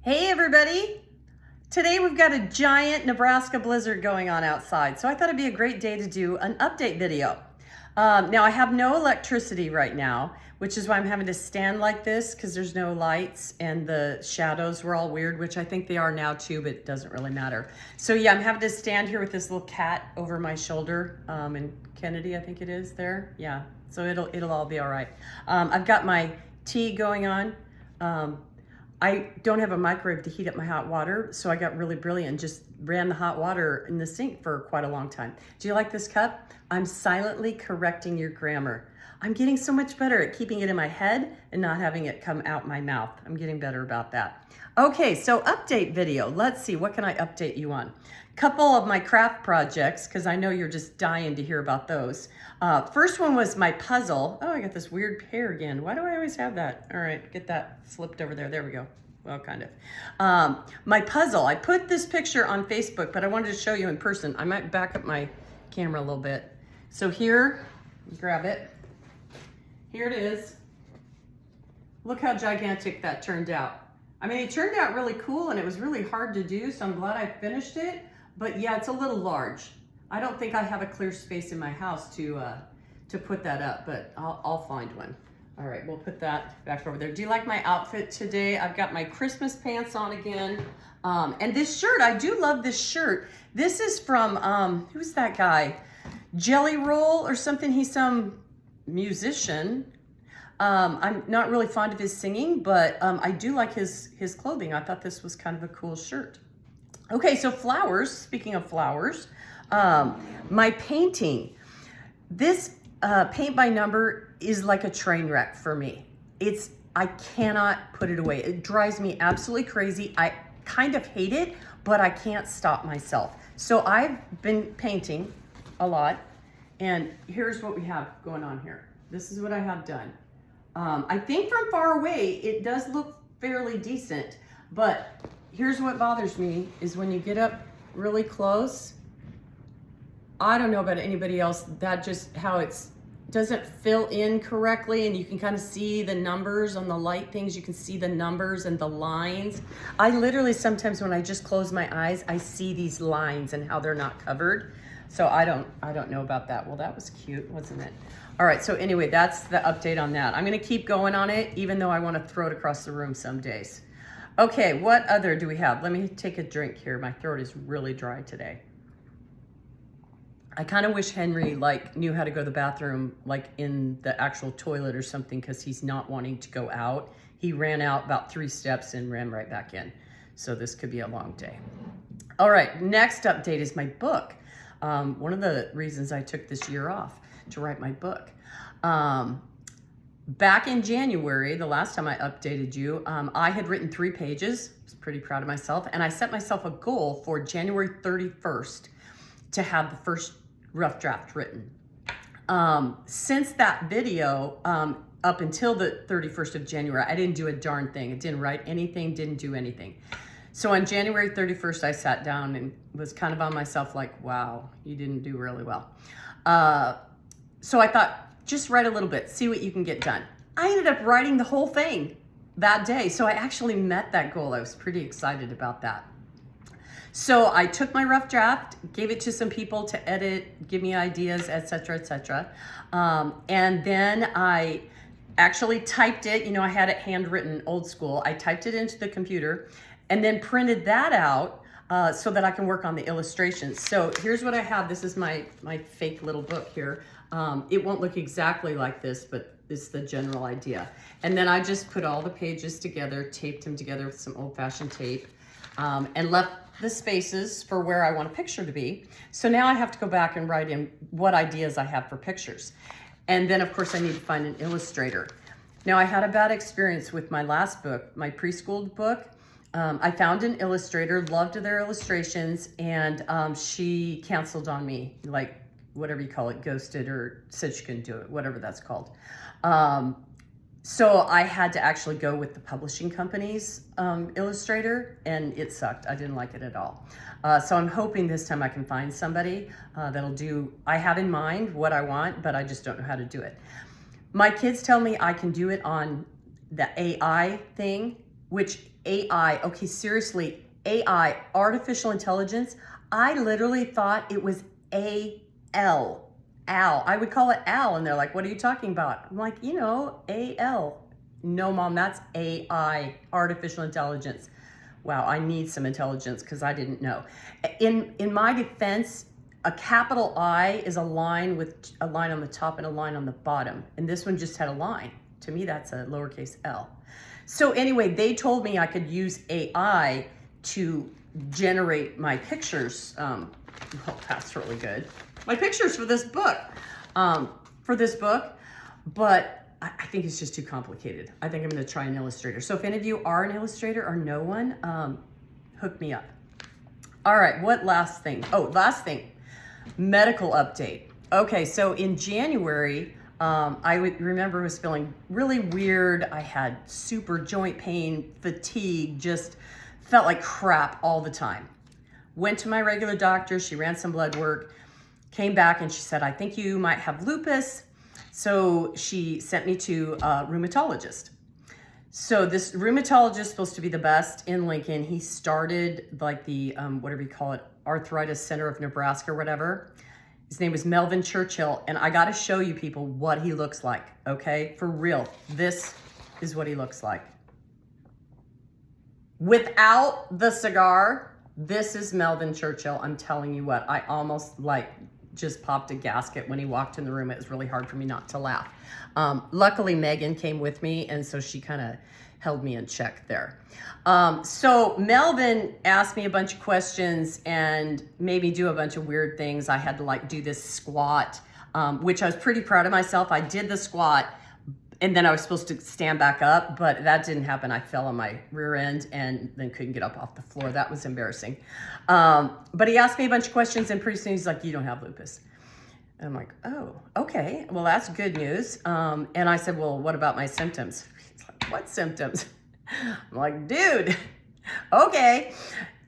Hey everybody! Today we've got a giant Nebraska blizzard going on outside, so I thought it'd be a great day to do an update video. Now I have no electricity right now, which is why I'm having to stand like this because there's no lights and the shadows were all weird, which I think they are now too, but it doesn't really matter. So yeah, I'm having to stand here with this little cat over my shoulder, and Kennedy, I think it is there. Yeah, so it'll all be all right. I've got my tea going on. I don't have a microwave to heat up my hot water, so I got really brilliant and just ran the hot water in the sink for quite a long time. Do you like this cup? I'm silently correcting your grammar. I'm getting so much better at keeping it in my head and not having it come out my mouth. I'm getting better about that. Okay, so update video. Let's see, what can I update you on? Couple of my craft projects, because I know you're just dying to hear about those. First one was my puzzle. Oh, I got this weird pair again. Why do I always have that? All right, get that flipped over there. There we go. Well, kind of. My puzzle, I put this picture on Facebook, but I wanted to show you in person. I might back up my camera a little bit. So here, grab it. Here it is. Look how gigantic that turned out. I mean, it turned out really cool and it was really hard to do, so I'm glad I finished it. But yeah, it's a little large. I don't think I have a clear space in my house to put that up, but I'll find one. All right, we'll put that back over there. Do you like my outfit today? I've got my Christmas pants on again. And this shirt, I do love this shirt. This is from, who's that guy? Jelly Roll or something. He's some musician. I'm not really fond of his singing, but I do like his clothing. I thought this was kind of a cool shirt. Okay, so flowers, speaking of flowers, my painting. This paint by number is like a train wreck for me. I cannot put it away. It drives me absolutely crazy. I kind of hate it, but I can't stop myself. So I've been painting a lot, and here's what we have going on here. This is what I have done. I think from far away, it does look fairly decent, but here's what bothers me is when you get up really close, I don't know about anybody else, that just how it's doesn't fill in correctly, and you can kind of see the numbers on the light things. You can see the numbers and the lines. I literally sometimes when I just close my eyes, I see these lines and how they're not covered. So I don't know about that. Well, that was cute, wasn't it? All right, so anyway, that's the update on that. I'm gonna keep going on it, even though I wanna throw it across the room some days. Okay, what other do we have? Let me take a drink here. My throat is really dry today. I kind of wish Henry knew how to go to the bathroom in the actual toilet or something, because he's not wanting to go out. He ran out about 3 steps and ran right back in. So this could be a long day. All right, next update is my book. One of the reasons I took this year off to write my book. Back in January, the last time I updated you, I had written 3 pages. I was pretty proud of myself. And I set myself a goal for January 31st to have the first rough draft written. Since that video, up until the 31st of January, I didn't do a darn thing. I didn't write anything, didn't do anything. So on January 31st, I sat down and was kind of on myself like, wow, you didn't do really well. So I thought, just write a little bit, see what you can get done. I ended up writing the whole thing that day. So I actually met that goal. I was pretty excited about that. So I took my rough draft, gave it to some people to edit, give me ideas, etc., etc. And then I actually typed it. You know, I had it handwritten, old school. I typed it into the computer and then printed that out so that I can work on the illustrations. So here's what I have. This is my fake little book here. It won't look exactly like this, but it's the general idea. And then I just put all the pages together, taped them together with some old-fashioned tape, and left the spaces for where I want a picture to be. So now I have to go back and write in what ideas I have for pictures. And then of course I need to find an illustrator. Now I had a bad experience with my last book, my preschool book. I found an illustrator, loved their illustrations, and she canceled on me, whatever you call it, ghosted, or said she couldn't do it, whatever that's called. So I had to actually go with the publishing company's illustrator, and it sucked. I didn't like it at all. So I'm hoping this time I can find somebody that'll do, I have in mind what I want, but I just don't know how to do it. My kids tell me I can do it on the AI thing. which AI, okay, seriously, AI, artificial intelligence, I literally thought it was A-L, Al. I would call it Al, and they're like, what are you talking about? I'm like, you know, A-L. No, Mom, that's AI, artificial intelligence. Wow, I need some intelligence because I didn't know. In my defense, a capital I is a line with a line on the top and a line on the bottom. And this one just had a line. To me, that's a lowercase l. So anyway, they told me I could use AI to generate my pictures. Well, that's really good. My pictures for this book. But I think it's just too complicated. I think I'm gonna try an Illustrator. So if any of you are an Illustrator or know one, hook me up. All right, what last thing? Oh, last thing, medical update. Okay, so in January, I remember was feeling really weird. I had super joint pain, fatigue, just felt like crap all the time. Went to my regular doctor, she ran some blood work, came back and she said, I think you might have lupus. So she sent me to a rheumatologist. So this rheumatologist is supposed to be the best in Lincoln. He started like the, whatever you call it, Arthritis Center of Nebraska or whatever. His name was Melvin Churchill. And I got to show you people what he looks like. Okay, for real. This is what he looks like. Without the cigar, this is Melvin Churchill. I'm telling you what, I almost like just popped a gasket when he walked in the room. It was really hard for me not to laugh. Luckily, Megan came with me, and so she kind of held me in check there. So Melvin asked me a bunch of questions and made me do a bunch of weird things. I had to like do this squat, which I was pretty proud of myself. I did the squat, and then I was supposed to stand back up, but that didn't happen. I fell on my rear end and then couldn't get up off the floor. That was embarrassing. But he asked me a bunch of questions, and pretty soon he's like, you don't have lupus. And I'm like, oh, okay. Well, that's good news. And I said, well, what about my symptoms? He's like, what symptoms? I'm like, dude, okay.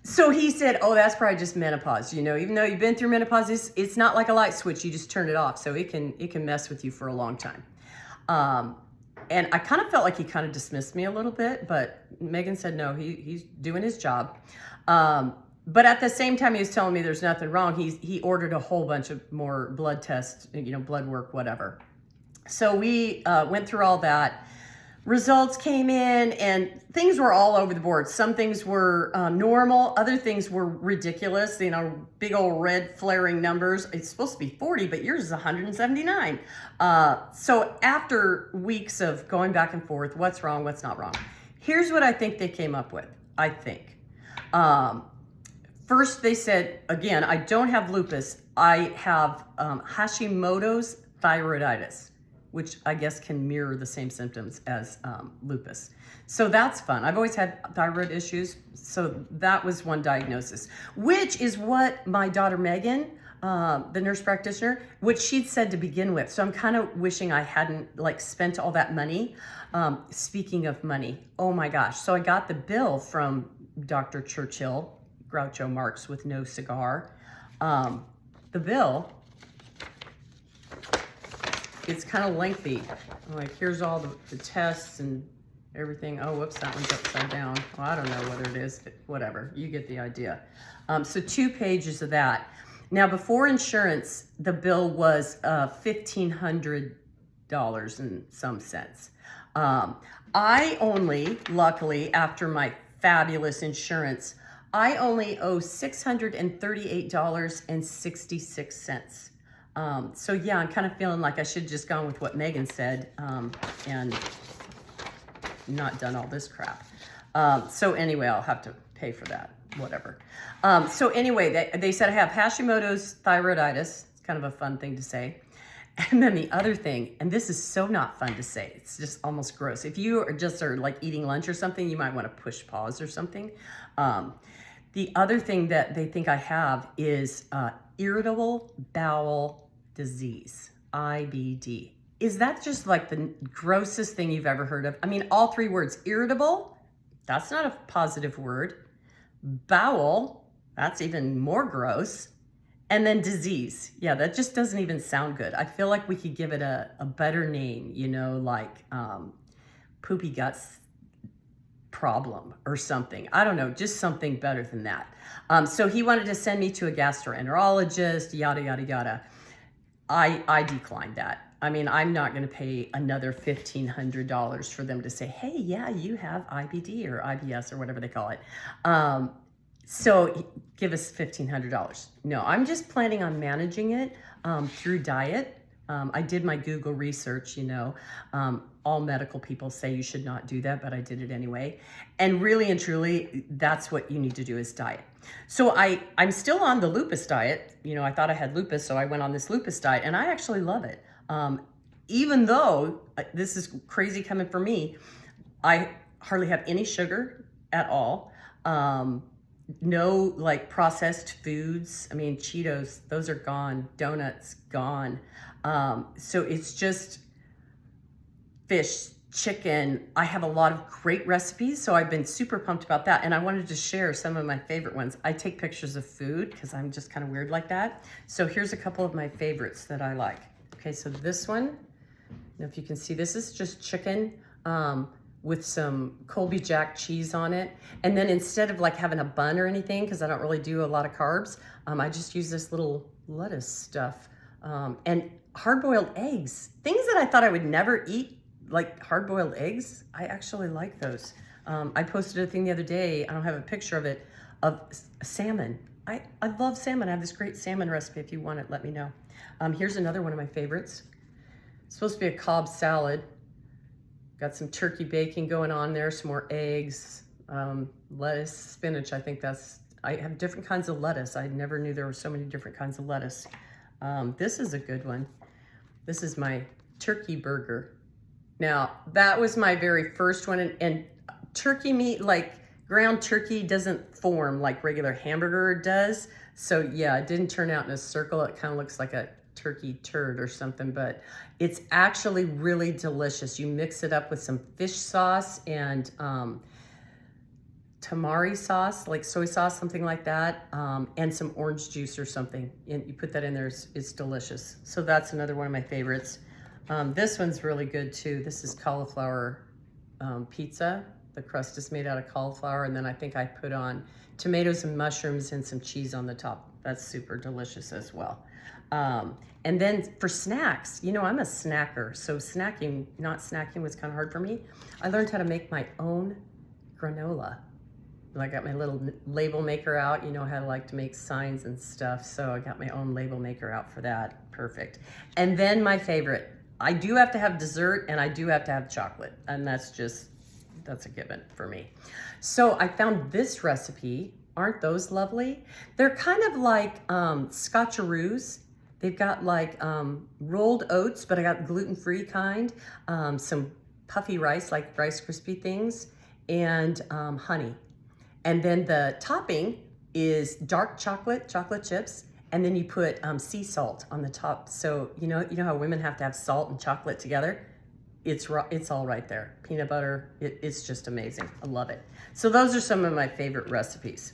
So he said, oh, that's probably just menopause. You know, even though you've been through menopause, it's not like a light switch. You just turn it off. So it can mess with you for a long time. And I kind of felt like he kind of dismissed me a little bit, but Megan said, no, he's doing his job. But at the same time, he was telling me there's nothing wrong. He ordered a whole bunch of more blood tests, you know, blood work, whatever. So we went through all that. Results came in and things were all over the board. Some things were normal. Other things were ridiculous. You know, big old red flaring numbers. It's supposed to be 40, but yours is 179. So after weeks of going back and forth, what's wrong, what's not wrong? Here's what I think they came up with, I think. First, they said, again, I don't have lupus. I have Hashimoto's thyroiditis, which I guess can mirror the same symptoms as lupus. So that's fun. I've always had thyroid issues. So that was one diagnosis, which is what my daughter Megan, the nurse practitioner, what she'd said to begin with. So I'm kind of wishing I hadn't like spent all that money. Speaking of money, oh my gosh. So I got the bill from Dr. Churchill, Groucho Marx with no cigar. The bill, it's kind of lengthy. Like, here's all the tests and everything. Oh, whoops, that one's upside down. Well, I don't know whether it is, whatever. You get the idea. So 2 pages of that. Now, before insurance, the bill was $1,500 in some sense. I only, luckily, after my fabulous insurance, I only owe $638.66. So yeah, I'm kind of feeling like I should have just gone with what Megan said and not done all this crap. So anyway, I'll have to pay for that, whatever. So anyway, they said I have Hashimoto's thyroiditis. It's kind of a fun thing to say. And then the other thing, and this is so not fun to say, it's just almost gross. If you are like eating lunch or something, you might want to push pause or something. The other thing that they think I have is irritable bowel disease, IBD. Is that just like the grossest thing you've ever heard of? I mean, all 3 words. Irritable, that's not a positive word. Bowel, that's even more gross. And then disease. Yeah, that just doesn't even sound good. I feel like we could give it a better name, you know, like poopy guts problem or something. I don't know, just something better than that. So he wanted to send me to a gastroenterologist, yada, yada, yada. I declined that. I mean, I'm not going to pay another $1,500 for them to say, hey, yeah, you have IBD or IBS or whatever they call it. So give us $1,500. No, I'm just planning on managing it through diet. I did my Google research, all medical people say you should not do that, but I did it anyway. And really and truly, that's what you need to do is diet. So I'm still on the lupus diet. I thought I had lupus, so I went on this lupus diet, and I actually love it. Even though this is crazy coming from me, I hardly have any sugar at all. No like processed foods. I mean, Cheetos, those are gone. Donuts, gone. So it's just fish, chicken. I have a lot of great recipes, so I've been super pumped about that. And I wanted to share some of my favorite ones. I take pictures of food because I'm just kind of weird like that. So here's a couple of my favorites that I like. Okay, so this one, if you can see, this is just chicken with some Colby Jack cheese on it. And then instead of like having a bun or anything, because I don't really do a lot of carbs, I just use this little lettuce stuff. And hard-boiled eggs, things that I thought I would never eat, like hard-boiled eggs. I actually like those. I posted a thing the other day, I don't have a picture of it, of salmon. I love salmon. I have this great salmon recipe. If you want it, let me know. Here's another one of my favorites. It's supposed to be a Cobb salad. Got some turkey bacon going on there, some more eggs, lettuce, spinach. I have different kinds of lettuce. I never knew there were so many different kinds of lettuce. This is a good one. This is my turkey burger. Now, that was my very first one, and turkey meat, like ground turkey, doesn't form like regular hamburger does. So yeah, it didn't turn out in a circle. It kind of looks like a turkey turd or something, but it's actually really delicious. You mix it up with some fish sauce and tamari sauce, like soy sauce, something like that, and some orange juice or something. And you put that in there, it's delicious. So that's another one of my favorites. This one's really good too. This is cauliflower pizza. The crust is made out of cauliflower, and then I think I put on tomatoes and mushrooms and some cheese on the top. That's super delicious as well. And then for snacks, I'm a snacker, so not snacking was kind of hard for me. I learned how to make my own granola. I got my little label maker out. How I like to make signs and stuff, so I got my own label maker out for that. Perfect. And then my favorite, I do have to have dessert and I do have to have chocolate, and that's a given for me. So I found this recipe. Aren't those lovely? They're kind of like scotcheroos. They've got like rolled oats, but I got gluten-free kind, some puffy rice, like Rice Krispie things, and honey. And then the topping is dark chocolate chips, and then you put sea salt on the top. So you know how women have to have salt and chocolate together? It's all right there. Peanut butter, it's just amazing. I love it. So those are some of my favorite recipes.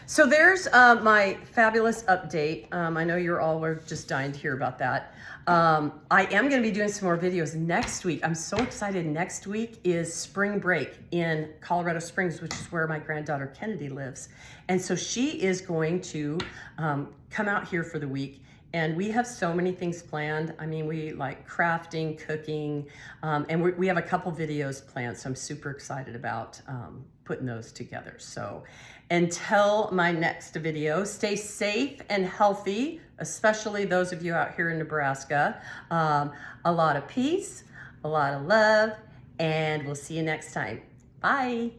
So there's my fabulous update. I know we're just dying to hear about that. I am going to be doing some more videos next week. I'm so excited. Next week is spring break in Colorado Springs, which is where my granddaughter Kennedy lives. And so she is going to come out here for the week. And we have so many things planned. I mean, we like crafting, cooking, and we have a couple videos planned. So I'm super excited about putting those together. So until my next video, stay safe and healthy, especially those of you out here in Nebraska. A lot of peace, a lot of love, and we'll see you next time. Bye.